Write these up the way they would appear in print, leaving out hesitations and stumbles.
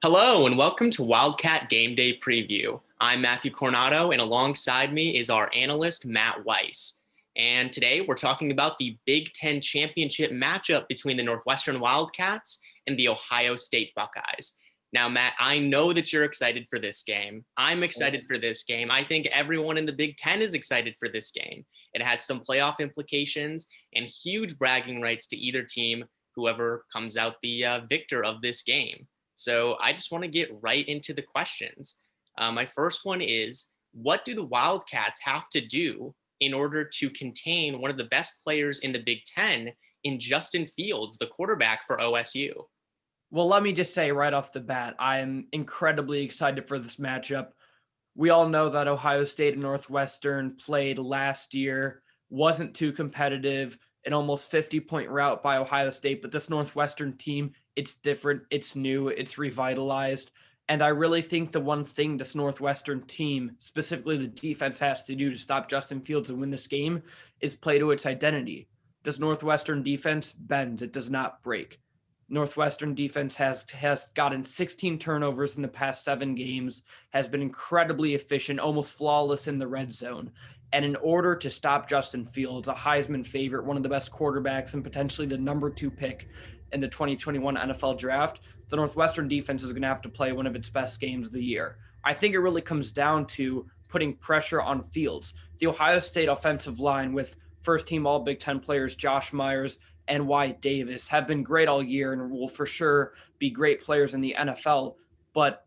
Hello and welcome to Wildcat Gameday Preview. I'm Matthew Coronado and alongside me is our analyst Matt Weiss. And today we're talking about the Big Ten Championship matchup between the Northwestern Wildcats and the Ohio State Buckeyes. Now, Matt, I know that you're excited for this game. I'm excited for this game. I think everyone in the Big Ten is excited for this game. It has some playoff implications and huge bragging rights to either team, whoever comes out the victor of this game. So I just want to get right into the questions. My first one is, what do the Wildcats have to do in order to contain one of the best players in the Big Ten in Justin Fields, the quarterback for OSU? Well, let me just say right off the bat, I am incredibly excited for this matchup. We all know that Ohio State and Northwestern played last year, wasn't too competitive, an almost 50-point rout by Ohio State, but this Northwestern team, it's different, it's new, it's revitalized. And I really think the one thing this Northwestern team, specifically the defense, has to do to stop Justin Fields and win this game is play to its identity. This Northwestern defense bends, it does not break. Northwestern defense has gotten 16 turnovers in the past 7 games, has been incredibly efficient, almost flawless in the red zone. And in order to stop Justin Fields, a Heisman favorite, one of the best quarterbacks, and potentially the number 2 pick in the 2021 NFL draft, the Northwestern defense is going to have to play one of its best games of the year. I think it really comes down to putting pressure on Fields. The Ohio State offensive line with first-team All-Big Ten players Josh Myers and Wyatt Davis have been great all year and will for sure be great players in the NFL. But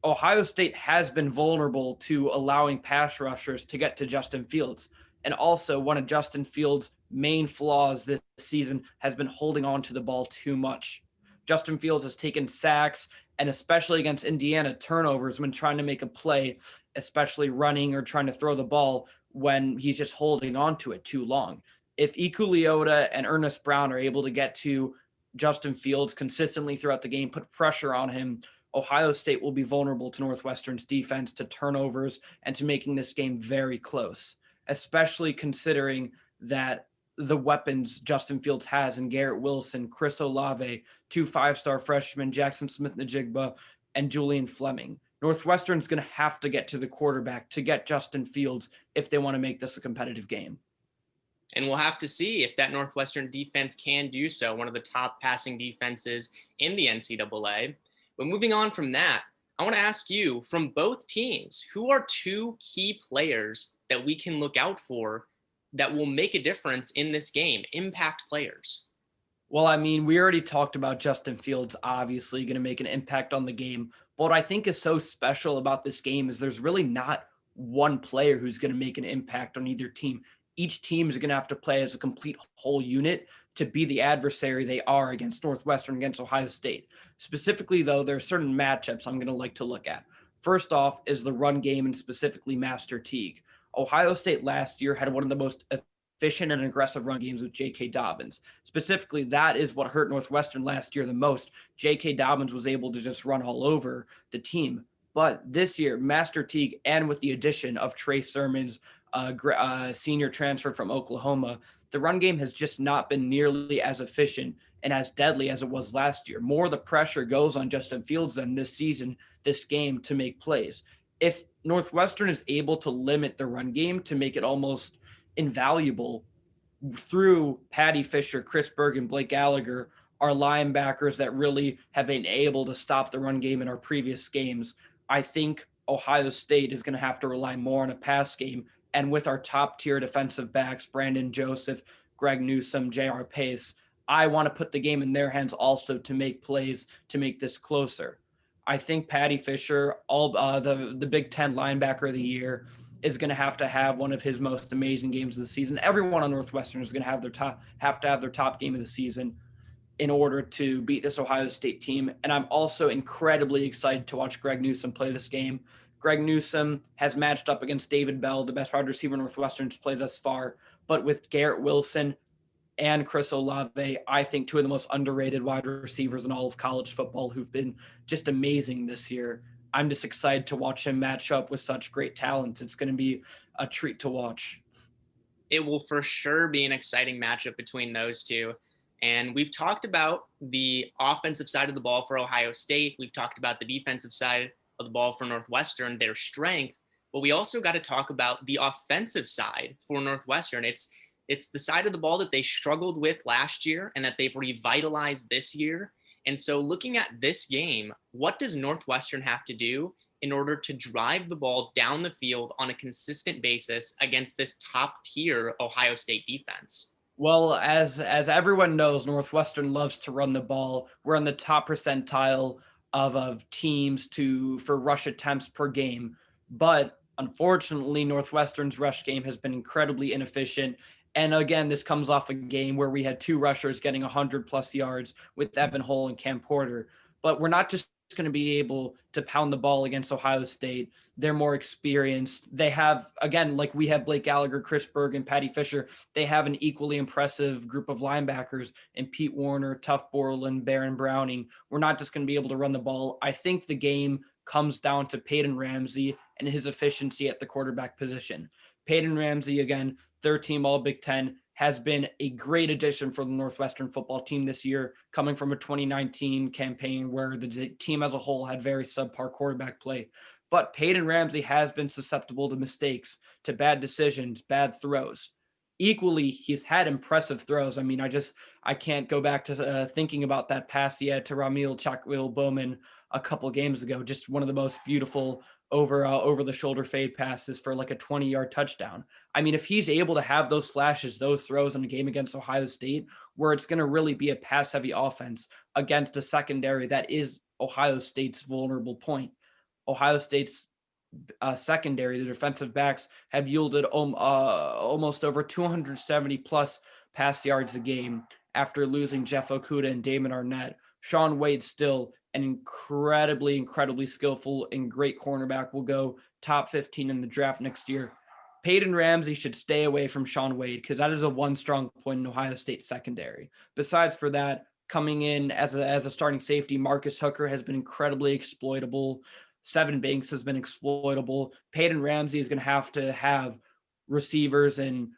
Ohio State has been vulnerable to allowing pass rushers to get to Justin Fields. And also, one of Justin Fields' main flaws this season has been holding on to the ball too much. Justin Fields has taken sacks and especially against Indiana turnovers when trying to make a play, especially running or trying to throw the ball when he's just holding on to it too long. If Iku Leota and Ernest Brown are able to get to Justin Fields consistently throughout the game, put pressure on him, Ohio State will be vulnerable to Northwestern's defense, to turnovers, and to making this game very close, especially considering that the weapons Justin Fields has in Garrett Wilson, Chris Olave, 2 5-star freshmen, Jackson Smith-Njigba, and Julian Fleming. Northwestern's going to have to get to the quarterback to get Justin Fields if they want to make this a competitive game. And we'll have to see if that Northwestern defense can do so, one of the top passing defenses in the NCAA. But moving on from that, I want to ask you, from both teams, who are 2 key players that we can look out for that will make a difference in this game, impact players? Well, I mean, we already talked about Justin Fields obviously going to make an impact on the game. But what I think is so special about this game is there's really not one player who's going to make an impact on either team. Each team is going to have to play as a complete whole unit to be the adversary they are against Northwestern, against Ohio State. Specifically, though, there are certain matchups I'm going to like to look at. First off is the run game and specifically Master Teague. Ohio State last year had one of the most efficient and aggressive run games with J.K. Dobbins. Specifically, that is what hurt Northwestern last year the most. J.K. Dobbins was able to just run all over the team. But this year, Master Teague, and with the addition of Trey Sermon's senior transfer from Oklahoma, the run game has just not been nearly as efficient and as deadly as it was last year. More of the pressure goes on Justin Fields than this season, this game, to make plays. If Northwestern is able to limit the run game to make it almost invaluable through Patty Fisher, Chris Berg, and Blake Gallagher, our linebackers that really have been able to stop the run game in our previous games, I think Ohio State is going to have to rely more on a pass game. And with our top tier defensive backs, Brandon Joseph, Greg Newsome, J.R. Pace, I want to put the game in their hands also to make plays to make this closer. I think Patty Fisher, the Big Ten linebacker of the year, is going to have one of his most amazing games of the season. Everyone on Northwestern is going to have their top game of the season in order to beat this Ohio State team. And I'm also incredibly excited to watch Greg Newsome play this game. Greg Newsome has matched up against David Bell, the best wide receiver Northwestern's played thus far. But with Garrett Wilson and Chris Olave, I think 2 of the most underrated wide receivers in all of college football who've been just amazing this year. I'm just excited to watch him match up with such great talent. It's going to be a treat to watch. It will for sure be an exciting matchup between those 2. And we've talked about the offensive side of the ball for Ohio State. We've talked about the defensive side of the ball for Northwestern, their strength. But we also got to talk about the offensive side for Northwestern. It's the side of the ball that they struggled with last year and that they've revitalized this year. And so looking at this game, what does Northwestern have to do in order to drive the ball down the field on a consistent basis against this top tier Ohio State defense? Well, as everyone knows, Northwestern loves to run the ball. We're in the top percentile of teams to for rush attempts per game. But unfortunately, Northwestern's rush game has been incredibly inefficient. And again, this comes off a game where we had two rushers getting 100 plus yards with Evan Hull and Cam Porter. But we're not just going to be able to pound the ball against Ohio State. They're more experienced. They have, again, like we have Blake Gallagher, Chris Berg, and Patty Fisher. They have an equally impressive group of linebackers in Pete Warner, Tuff Borland, Baron Browning. We're not just going to be able to run the ball. I think the game comes down to Peyton Ramsey and his efficiency at the quarterback position. Peyton Ramsey, again, third team All Big Ten, has been a great addition for the Northwestern football team this year, coming from a 2019 campaign where the team as a whole had very subpar quarterback play. But Peyton Ramsey has been susceptible to mistakes, to bad decisions, bad throws. Equally, he's had impressive throws. I mean, I can't go back to thinking about that pass he had to Ramil Chakwill Bowman a couple games ago. Just one of the most beautiful over the shoulder fade passes for like a 20-yard touchdown. I mean, if he's able to have those flashes, those throws in a game against Ohio State, where it's going to really be a pass heavy offense against a secondary that is Ohio State's vulnerable point. Ohio State's secondary, the defensive backs have yielded almost over 270 plus pass yards a game after losing Jeff Okuda and Damon Arnett. Shaun Wade still an incredibly skillful and great cornerback, will go top 15 in the draft next year. Peyton Ramsey should stay away from Shaun Wade because that is a one strong point in Ohio State secondary. Besides for that, coming in as a starting safety, Marcus Hooker has been incredibly exploitable. Sevyn Banks has been exploitable. Peyton Ramsey is going to have receivers and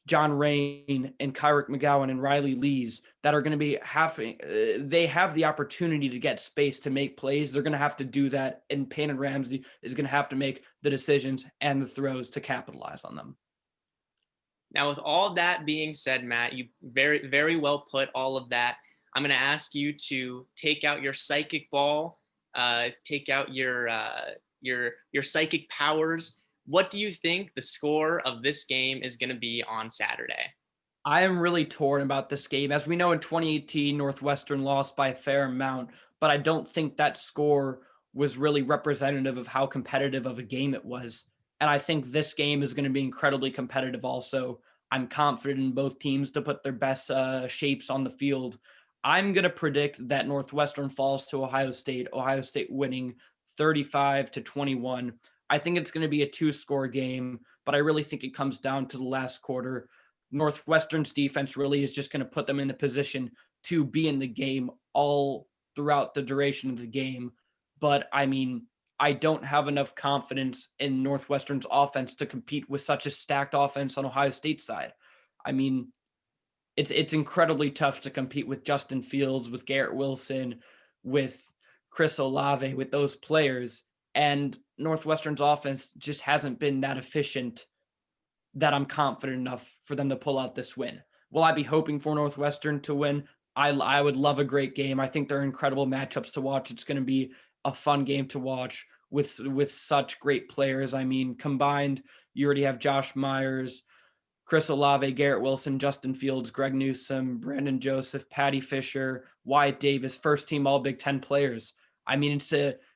John Rain and Kyrick McGowan and Riley Lees that are going to be they have the opportunity to get space to make plays. They're going to have to do that. And Peyton Ramsey is going to have to make the decisions and the throws to capitalize on them. Now, with all that being said, Matt, you very, very well put all of that. I'm going to ask you to take out your psychic ball, take out your psychic powers. What do you think the score of this game is going to be on Saturday? I am really torn about this game. As we know, in 2018, Northwestern lost by a fair amount, but I don't think that score was really representative of how competitive of a game it was. And I think this game is going to be incredibly competitive also. I'm confident in both teams to put their best shapes on the field. I'm going to predict that Northwestern falls to Ohio State winning 35-21. I think it's going to be a 2-score game, but I really think it comes down to the last quarter. Northwestern's defense really is just going to put them in the position to be in the game all throughout the duration of the game. But I mean, I don't have enough confidence in Northwestern's offense to compete with such a stacked offense on Ohio State's side. I mean, it's incredibly tough to compete with Justin Fields, with Garrett Wilson, with Chris Olave, with those players. And Northwestern's offense just hasn't been that efficient that I'm confident enough for them to pull out this win. Will I be hoping for Northwestern to win? I would love a great game. I think they're incredible matchups to watch. It's going to be a fun game to watch with such great players. I mean, combined, you already have Josh Myers, Chris Olave, Garrett Wilson, Justin Fields, Greg Newsome, Brandon Joseph, Patty Fisher, Wyatt Davis, first team All Big Ten players. I mean, it's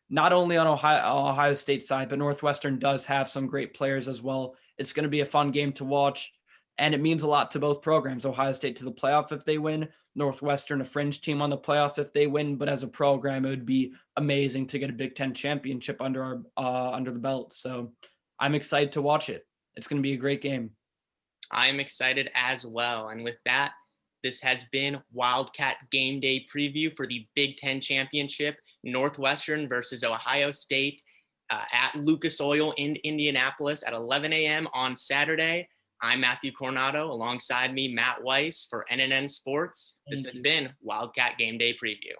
not only on Ohio State side, but Northwestern does have some great players as well. It's going to be a fun game to watch, and it means a lot to both programs. Ohio State to the playoff if they win, Northwestern a fringe team on the playoff if they win. But as a program, it would be amazing to get a Big Ten championship under the belt. So I'm excited to watch it. It's going to be a great game. I'm excited as well. And with that, this has been Wildcat Game Day preview for the Big Ten Championship, Northwestern versus Ohio State at Lucas Oil in Indianapolis at 11 a.m. on Saturday. I'm Matthew Coronado. Alongside me, Matt Weiss for NNN Sports. This Thank has you. been Wildcat Game Day Preview.